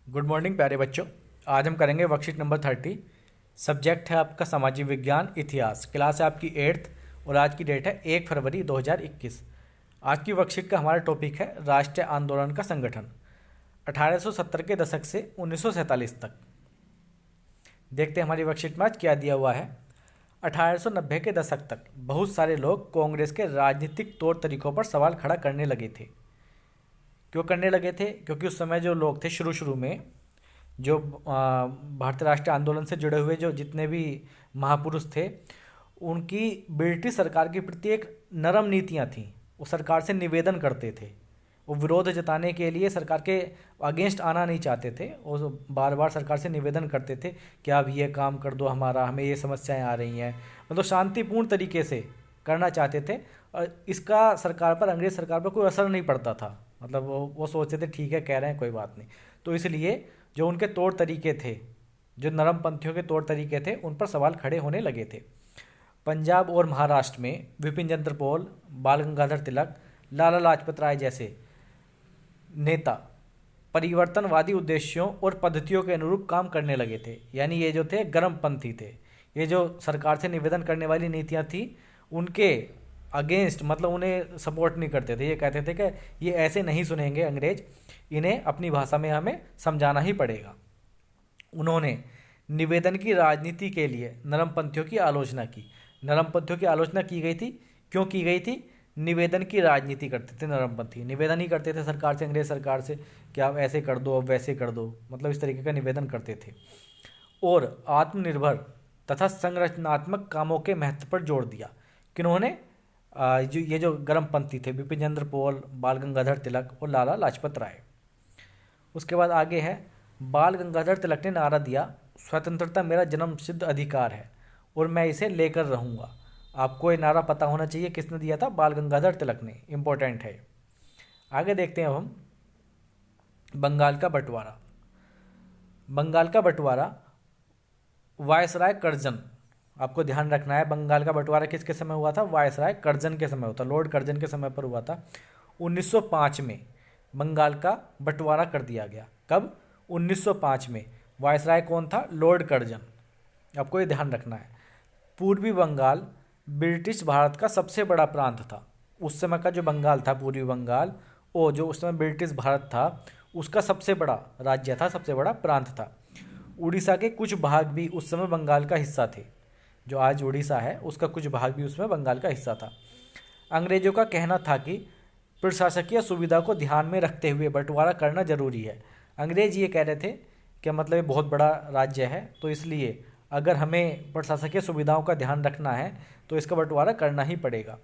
Good morning प्यारे बच्चों। आज हम करेंगे वर्कशीट नंबर 30। सब्जेक्ट है आपका सामाजिक विज्ञान इतिहास। क्लास है आपकी 8th और आज की डेट है 1 फरवरी 2021। आज की वर्कशीट का हमारा टॉपिक है राष्ट्रीय आंदोलन का संगठन 1870 के दशक से 1947 तक। देखते हैं हमारी वर्कशीट में आज क्या दिया हुआ है। 1890 के दशक तक बहुत सारे लोग कांग्रेस के राजनीतिक तौर तरीकों पर सवाल खड़ा करने लगे थे। क्यों करने लगे थे? क्योंकि उस समय जो लोग थे शुरू शुरू में जो भारतीय राष्ट्रीय आंदोलन से जुड़े हुए जो जितने भी महापुरुष थे, उनकी ब्रिटिश सरकार के प्रति एक नरम नीतियां थीं। वो सरकार से निवेदन करते थे, वो विरोध जताने के लिए सरकार के अगेंस्ट आना नहीं चाहते थे। वो बार बार सरकार से निवेदन करते थे कि आप ये काम कर दो, हमारा हमें ये समस्याएं आ रही हैं। मतलब शांतिपूर्ण तरीके से करना चाहते थे और इसका सरकार पर, अंग्रेज सरकार पर कोई असर नहीं पड़ता था। मतलब वो सोचते थे ठीक है, कह रहे हैं कोई बात नहीं। तो इसलिए जो उनके तौर तरीके थे, जो नरम पंथियों के तौर तरीके थे, उन पर सवाल खड़े होने लगे थे। पंजाब और महाराष्ट्र में विपिन चंद्र पॉल, बाल गंगाधर तिलक, लाला लाजपत राय जैसे नेता परिवर्तनवादी उद्देश्यों और पद्धतियों के अनुरूप काम करने लगे थे। यानी ये जो थे गर्मपंथी थे। ये जो सरकार से निवेदन करने वाली नीतियां थी उनके अगेंस्ट, मतलब उन्हें सपोर्ट नहीं करते थे। ये कहते थे कि ये ऐसे नहीं सुनेंगे अंग्रेज, इन्हें अपनी भाषा में हमें समझाना ही पड़ेगा। उन्होंने निवेदन की राजनीति के लिए नरमपंथियों की आलोचना की। नरमपंथियों की आलोचना की गई थी, क्यों की गई थी? निवेदन की राजनीति करते थे नरमपंथी। निवेदन ही करते थे सरकार से, अंग्रेज सरकार से, कि आप ऐसे कर दो, अब वैसे कर दो, मतलब इस तरीके का निवेदन करते थे। और आत्मनिर्भर तथा संरचनात्मक कामों के महत्व पर जोर दिया। किन्होंने? ये जो गर्मपंथी थे, विपिन चंद्र पॉल, बाल गंगाधर तिलक और लाला लाजपत राय। उसके बाद आगे है, बाल गंगाधर तिलक ने नारा दिया, स्वतंत्रता मेरा जन्मसिद्ध अधिकार है और मैं इसे लेकर रहूँगा। आपको ये नारा पता होना चाहिए किसने दिया था? बाल गंगाधर तिलक ने। इम्पोर्टेंट है। आगे देखते हैं अब हम बंगाल का बंटवारा। बंगाल का बंटवारा वायसराय कर्जन, आपको ध्यान रखना है, बंगाल का बंटवारा किसके समय हुआ था? वायसराय कर्जन के समय हुआ था, लॉर्ड कर्जन के समय पर हुआ था। 1905 में बंगाल का बंटवारा कर दिया गया। कब? 1905 में। वायसराय कौन था? Lord Curzon. आपको ये ध्यान रखना है। पूर्वी बंगाल ब्रिटिश भारत का सबसे बड़ा प्रांत था। उस समय का जो बंगाल था, पूर्वी बंगाल, वो जो उस समय ब्रिटिश भारत था उसका सबसे बड़ा राज्य था, सबसे बड़ा प्रांत था। उड़ीसा के कुछ भाग भी उस समय बंगाल का हिस्सा थे। जो आज उड़ीसा है उसका कुछ भाग भी उसमें बंगाल का हिस्सा था। अंग्रेजों का कहना था कि प्रशासकीय सुविधा को ध्यान में रखते हुए बंटवारा करना जरूरी है। अंग्रेज ये कह रहे थे कि मतलब ये बहुत बड़ा राज्य है, तो इसलिए अगर हमें प्रशासकीय सुविधाओं का ध्यान रखना है तो इसका बंटवारा करना ही पड़ेगा।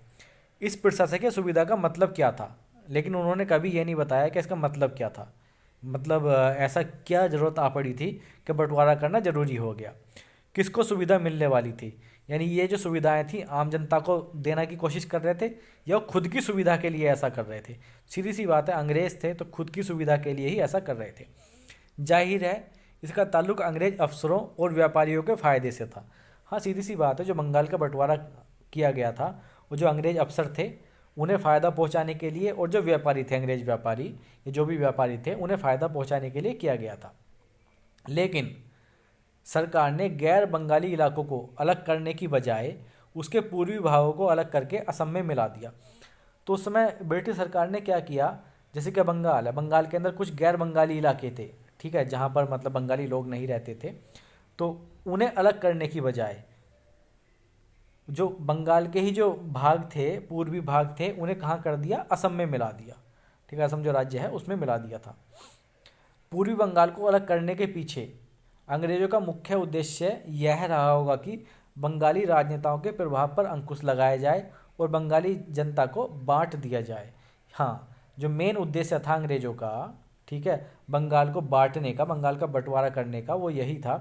इस प्रशासकीय सुविधा का मतलब क्या था? लेकिन उन्होंने कभी ये नहीं बताया कि इसका मतलब क्या था। मतलब ऐसा क्या ज़रूरत आ पड़ी थी कि बंटवारा करना जरूरी हो गया। किसको सुविधा मिलने वाली थी? यानी ये जो सुविधाएं थी आम जनता को देने की कोशिश कर रहे थे या खुद की सुविधा के लिए ऐसा कर रहे थे? सीधी सी बात है, अंग्रेज थे तो खुद की सुविधा के लिए ही ऐसा कर रहे थे। जाहिर है इसका ताल्लुक अंग्रेज अफसरों और व्यापारियों के फ़ायदे से था। हाँ, सीधी सी बात है, जो बंगाल का बंटवारा किया गया था वो जो अंग्रेज अफसर थे उन्हें फ़ायदा पहुंचाने के लिए, और जो व्यापारी थे, अंग्रेज व्यापारी, ये जो भी व्यापारी थे, उन्हें फ़ायदा पहुंचाने के लिए किया गया था। लेकिन सरकार ने गैर बंगाली इलाकों को अलग करने की बजाय उसके पूर्वी भागों को अलग करके असम में मिला दिया। तो उस समय ब्रिटिश सरकार ने क्या किया, जैसे कि बंगाल है, बंगाल के अंदर कुछ गैर बंगाली इलाके थे, ठीक है, जहाँ पर मतलब बंगाली लोग नहीं रहते थे, तो उन्हें अलग करने की बजाय जो बंगाल के ही जो भाग थे, पूर्वी भाग थे, उन्हें कहाँ कर दिया? असम में मिला दिया। ठीक है, असम जो राज्य है उसमें मिला दिया था। पूर्वी बंगाल को अलग करने के पीछे अंग्रेजों का मुख्य उद्देश्य यह रहा होगा कि बंगाली राजनेताओं के प्रभाव पर अंकुश लगाया जाए और बंगाली जनता को बांट दिया जाए। हाँ, जो मेन उद्देश्य था अंग्रेजों का, ठीक है, बंगाल को बांटने का, बंगाल का बंटवारा करने का, वो यही था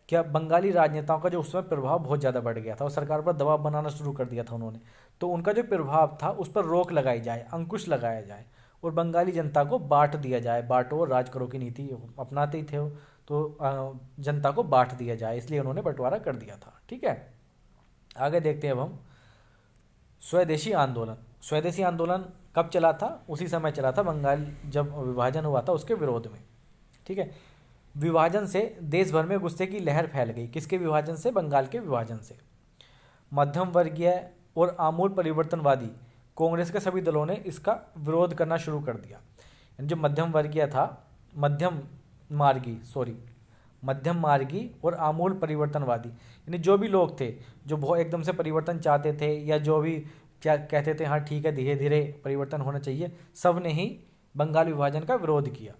कि बंगाली राजनेताओं का जो उस समय प्रभाव बहुत ज़्यादा बढ़ गया था और सरकार पर दबाव बनाना शुरू कर दिया था उन्होंने। तो उनका जो प्रभाव था उस पर रोक लगाई जाए, अंकुश लगाया जाए और बंगाली जनता को बांट दिया जाए। बांटो और राज करो की नीति अपनाते ही थे वो, तो जनता को बांट दिया जाए, इसलिए उन्होंने बंटवारा कर दिया था। ठीक है, आगे देखते हैं अब हम स्वदेशी आंदोलन। स्वदेशी आंदोलन कब चला था? उसी समय चला था, बंगाल जब विभाजन हुआ था उसके विरोध में। ठीक है। विभाजन से देश भर में गुस्से की लहर फैल गई। किसके विभाजन से? बंगाल के विभाजन से। मध्यम वर्गीय और आमूल परिवर्तनवादी कांग्रेस के सभी दलों ने इसका विरोध करना शुरू कर दिया। जो मध्यम वर्गीय था, मध्यम मार्गी और आमूल परिवर्तनवादी, यानी जो भी लोग थे जो बहुत एकदम से परिवर्तन चाहते थे या जो भी क्या कहते थे हाँ ठीक है धीरे धीरे परिवर्तन होना चाहिए, सब ने ही बंगाल विभाजन का विरोध किया।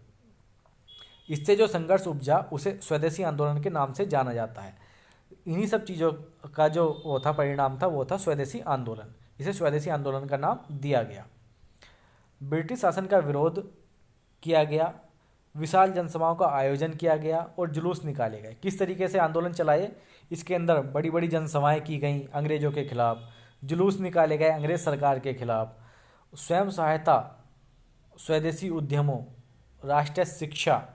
इससे जो संघर्ष उपजा उसे स्वदेशी आंदोलन के नाम से जाना जाता है। इन्हीं सब चीज़ों का जो वो था परिणाम था वो था स्वदेशी आंदोलन। इसे स्वदेशी आंदोलन का नाम दिया गया। ब्रिटिश शासन का विरोध किया गया, विशाल जनसभाओं का आयोजन किया गया और जुलूस निकाले गए। किस तरीके से आंदोलन चलाए? इसके अंदर बड़ी बड़ी जनसभाएं की गई अंग्रेजों के खिलाफ, जुलूस निकाले गए अंग्रेज सरकार के खिलाफ, स्वयं सहायता, स्वदेशी उद्यमों, राष्ट्रीय शिक्षा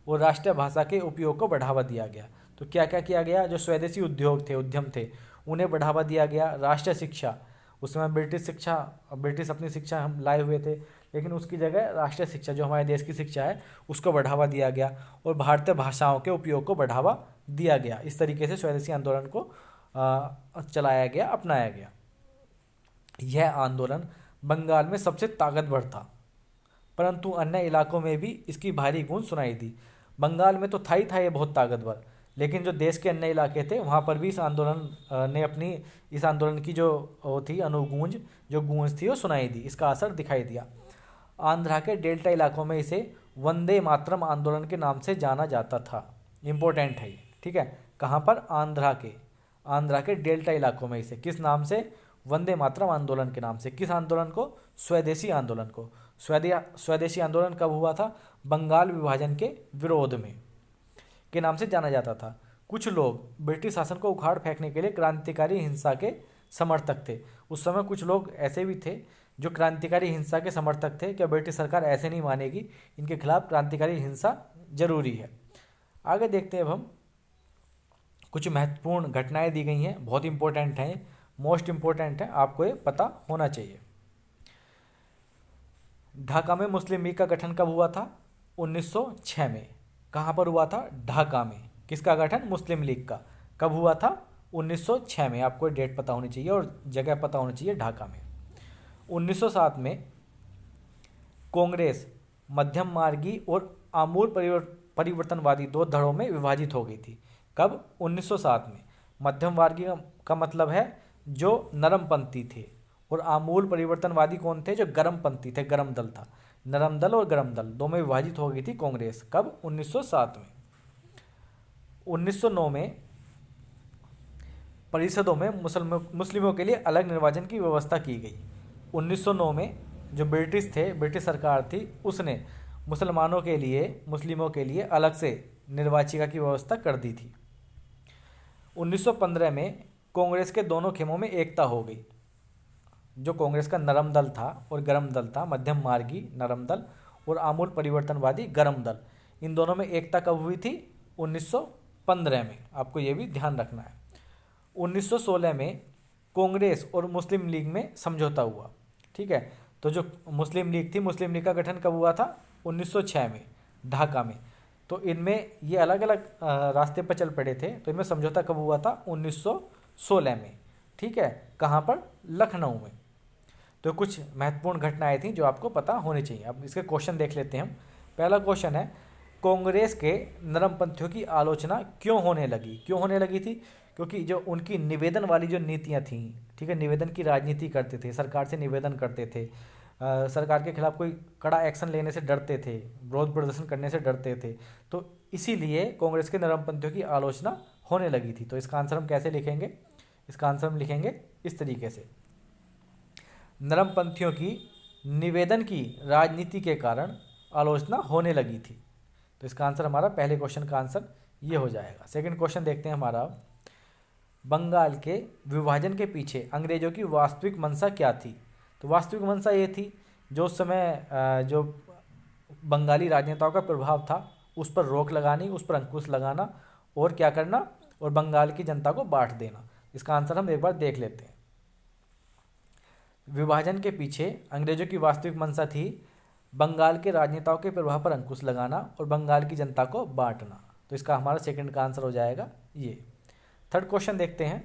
और राष्ट्रीय भाषा के उपयोग को बढ़ावा दिया गया। तो क्या क्या किया गया? जो स्वदेशी उद्योग थे, उद्यम थे, उन्हें बढ़ावा दिया गया। राष्ट्रीय शिक्षा, उस समय ब्रिटिश अपनी शिक्षा हम लाए हुए थे, लेकिन उसकी जगह राष्ट्रीय शिक्षा जो हमारे देश की शिक्षा है उसको बढ़ावा दिया गया और भारतीय भाषाओं के उपयोग को बढ़ावा दिया गया। इस तरीके से स्वदेशी आंदोलन को चलाया गया, अपनाया गया। यह आंदोलन बंगाल में सबसे ताकतवर था, परंतु अन्य इलाकों में भी इसकी भारी गूंज सुनाई दी। बंगाल में तो था ही था ये बहुत ताकतवर, लेकिन जो देश के अन्य इलाके थे वहाँ पर भी इस आंदोलन की जो थी अनुगूंज, जो गूंज थी वो सुनाई दी, इसका असर दिखाई दिया। आंध्रा के डेल्टा इलाकों में इसे वंदे मातरम आंदोलन के नाम से जाना जाता था। इम्पोर्टेंट है ये, ठीक है। कहाँ पर? आंध्रा के डेल्टा इलाकों में इसे किस नाम से? वंदे मातरम आंदोलन के नाम से। किस आंदोलन को? स्वदेशी आंदोलन को। स्वदेशी आंदोलन कब हुआ था? बंगाल विभाजन के विरोध में के नाम से जाना जाता था। कुछ लोग ब्रिटिश शासन को उखाड़ फेंकने के लिए क्रांतिकारी हिंसा के समर्थक थे। उस समय कुछ लोग ऐसे भी थे जो क्रांतिकारी हिंसा के समर्थक थे। क्या ब्रिटिश सरकार ऐसे नहीं मानेगी, इनके खिलाफ क्रांतिकारी हिंसा जरूरी है। आगे देखते हैं अब हम कुछ महत्वपूर्ण घटनाएं दी गई हैं, बहुत इंपॉर्टेंट हैं, मोस्ट इंपॉर्टेंट है, आपको ये पता होना चाहिए। ढाका में मुस्लिम लीग का गठन कब हुआ था? 1906 में। कहाँ पर हुआ था? ढाका में। किसका गठन? मुस्लिम लीग का। कब हुआ था? 1906 में। आपको डेट पता होनी चाहिए और जगह पता होनी चाहिए, ढाका में। 1907 में कांग्रेस मध्यम मार्गी और आमूल परिवर्तनवादी दो धड़ों में विभाजित हो गई थी। कब? 1907 में। मध्यम मार्गी का मतलब है जो नरमपंथी थे, और आमूल परिवर्तनवादी कौन थे? जो गर्मपंथी थे, गर्म दल था। नरम दल और गर्म दल दो में विभाजित हो गई थी कांग्रेस। कब? 1907 में। 1909 में परिषदों में मुस्लिमों के लिए अलग निर्वाचन की व्यवस्था की गई। 1909 में जो ब्रिटिश सरकार थी, उसने मुस्लिमों के लिए अलग से निर्वाचिका की व्यवस्था कर दी थी। 1915 में कांग्रेस के दोनों खेमों में एकता हो गई। जो कांग्रेस का नरम दल था और गर्म दल था, मध्यम मार्गी नरम दल और आमूल परिवर्तनवादी गर्म दल, इन दोनों में एकता कब हुई थी? 1915 में। आपको ये भी ध्यान रखना है। 1916 में कांग्रेस और मुस्लिम लीग में समझौता हुआ, ठीक है। तो जो मुस्लिम लीग थी, मुस्लिम लीग का गठन कब हुआ था? 1906 में, ढाका में। तो इनमें ये अलग अलग रास्ते पर चल पड़े थे, तो इनमें समझौता कब हुआ था? 1916 में, ठीक है। कहाँ पर? लखनऊ में। तो कुछ महत्वपूर्ण घटनाएं थी जो आपको पता होनी चाहिए। अब इसके क्वेश्चन देख लेते हैं हम। पहला क्वेश्चन है, कांग्रेस के नरमपंथियों की आलोचना क्यों होने लगी थी? क्योंकि जो उनकी निवेदन वाली जो नीतियां थीं, ठीक है, निवेदन की राजनीति करते थे, सरकार से निवेदन करते थे, सरकार के खिलाफ कोई कड़ा एक्शन लेने से डरते थे, विरोध प्रदर्शन करने से डरते थे, तो इसीलिए कांग्रेस के नरमपंथियों की आलोचना होने लगी थी। तो इसका आंसर हम कैसे लिखेंगे? इसका आंसर हम लिखेंगे इस तरीके से, नरमपंथियों की निवेदन की राजनीति के कारण आलोचना होने लगी थी। तो इसका आंसर हमारा पहले क्वेश्चन का आंसर ये हो जाएगा। सेकंड क्वेश्चन देखते हैं हमारा, बंगाल के विभाजन के पीछे अंग्रेजों की वास्तविक मंशा क्या थी? तो वास्तविक मंशा ये थी, जो उस समय जो बंगाली राजनेताओं का प्रभाव था उस पर रोक लगानी, उस पर अंकुश लगाना और क्या करना, और बंगाल की जनता को बांट देना। इसका आंसर हम एक बार देख लेते हैं। विभाजन के पीछे अंग्रेजों की वास्तविक मंशा थी बंगाल के राजनेताओं के प्रभाव पर अंकुश लगाना और बंगाल की जनता को बांटना। तो इसका हमारा सेकंड का आंसर हो जाएगा ये। थर्ड क्वेश्चन देखते हैं।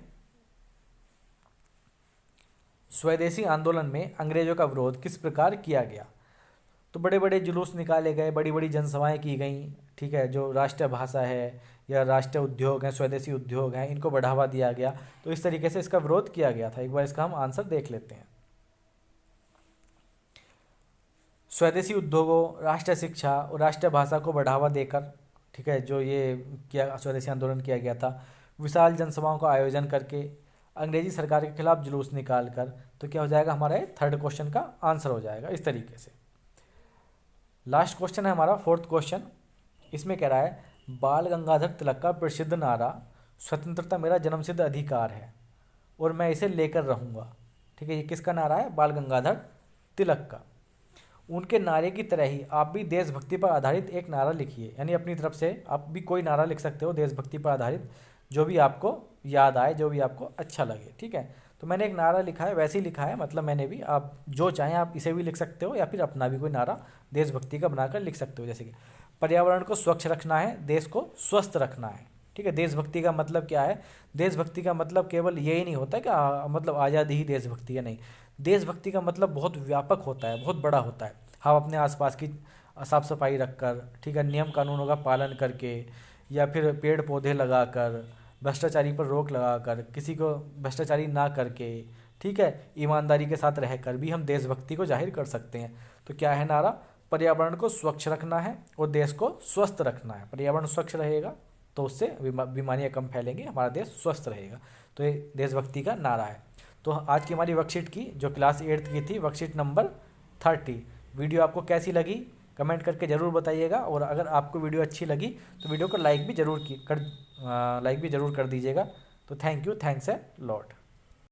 स्वदेशी आंदोलन में अंग्रेजों का विरोध किस प्रकार किया गया? तो बड़े बड़े जुलूस निकाले गए, बड़ी बड़ी जनसभाएं की गई, ठीक है। जो राष्ट्रीय भाषा है या राष्ट्रीय उद्योग हैं, स्वदेशी उद्योग हैं, इनको बढ़ावा दिया गया। तो इस तरीके से इसका विरोध किया गया था। एक बार इसका हम आंसर देख लेते हैं। स्वदेशी उद्योगों, राष्ट्रीय शिक्षा और राष्ट्रीय भाषा को बढ़ावा देकर, ठीक है, जो ये किया स्वदेशी आंदोलन किया गया था। विशाल जनसभाओं का आयोजन करके, अंग्रेजी सरकार के खिलाफ जुलूस निकाल कर। तो क्या हो जाएगा हमारा थर्ड क्वेश्चन का आंसर हो जाएगा इस तरीके से। लास्ट क्वेश्चन है हमारा फोर्थ क्वेश्चन। इसमें कह रहा है बाल गंगाधर तिलक का प्रसिद्ध नारा स्वतंत्रता मेरा जन्मसिद्ध अधिकार है और मैं इसे लेकर रहूँगा। ठीक है, ये किसका नारा है? बाल गंगाधर तिलक का। उनके नारे की तरह ही आप भी देशभक्ति पर आधारित एक नारा लिखिए, यानी अपनी तरफ से आप भी कोई नारा लिख सकते हो देशभक्ति पर आधारित, जो भी आपको याद आए, जो भी आपको अच्छा लगे। ठीक है, तो मैंने एक नारा लिखा है, वैसे ही लिखा है, मतलब मैंने भी, आप जो चाहें आप इसे भी लिख सकते हो या फिर अपना भी कोई नारा देशभक्ति का बनाकर लिख सकते हो। जैसे कि पर्यावरण को स्वच्छ रखना है, देश को स्वस्थ रखना है। ठीक है, देशभक्ति का मतलब क्या है? देशभक्ति का मतलब केवल यही नहीं होता कि मतलब आज़ादी ही देशभक्ति है, नहीं। देशभक्ति का मतलब बहुत व्यापक होता है, बहुत बड़ा होता है। हम अपने आसपास की साफ सफाई रखकर, ठीक है, नियम कानूनों का पालन करके, या फिर पेड़ पौधे लगाकर, भ्रष्टाचारी पर रोक लगाकर, किसी को भ्रष्टाचारी ना करके, ठीक है, ईमानदारी के साथ रहकर भी हम देशभक्ति को जाहिर कर सकते हैं। तो क्या है नारा? पर्यावरण को स्वच्छ रखना है और देश को स्वस्थ रखना है। पर्यावरण स्वच्छ रहेगा तो उससे बीमारियां कम फैलेंगी, हमारा देश स्वस्थ रहेगा। तो ये देशभक्ति का नारा है। तो आज की हमारी वर्कशीट की, जो क्लास 8th की थी, वर्कशीट नंबर 30। वीडियो आपको कैसी लगी कमेंट करके ज़रूर बताइएगा, और अगर आपको वीडियो अच्छी लगी तो वीडियो को लाइक भी ज़रूर कर दीजिएगा। तो thank you, thanks a lot.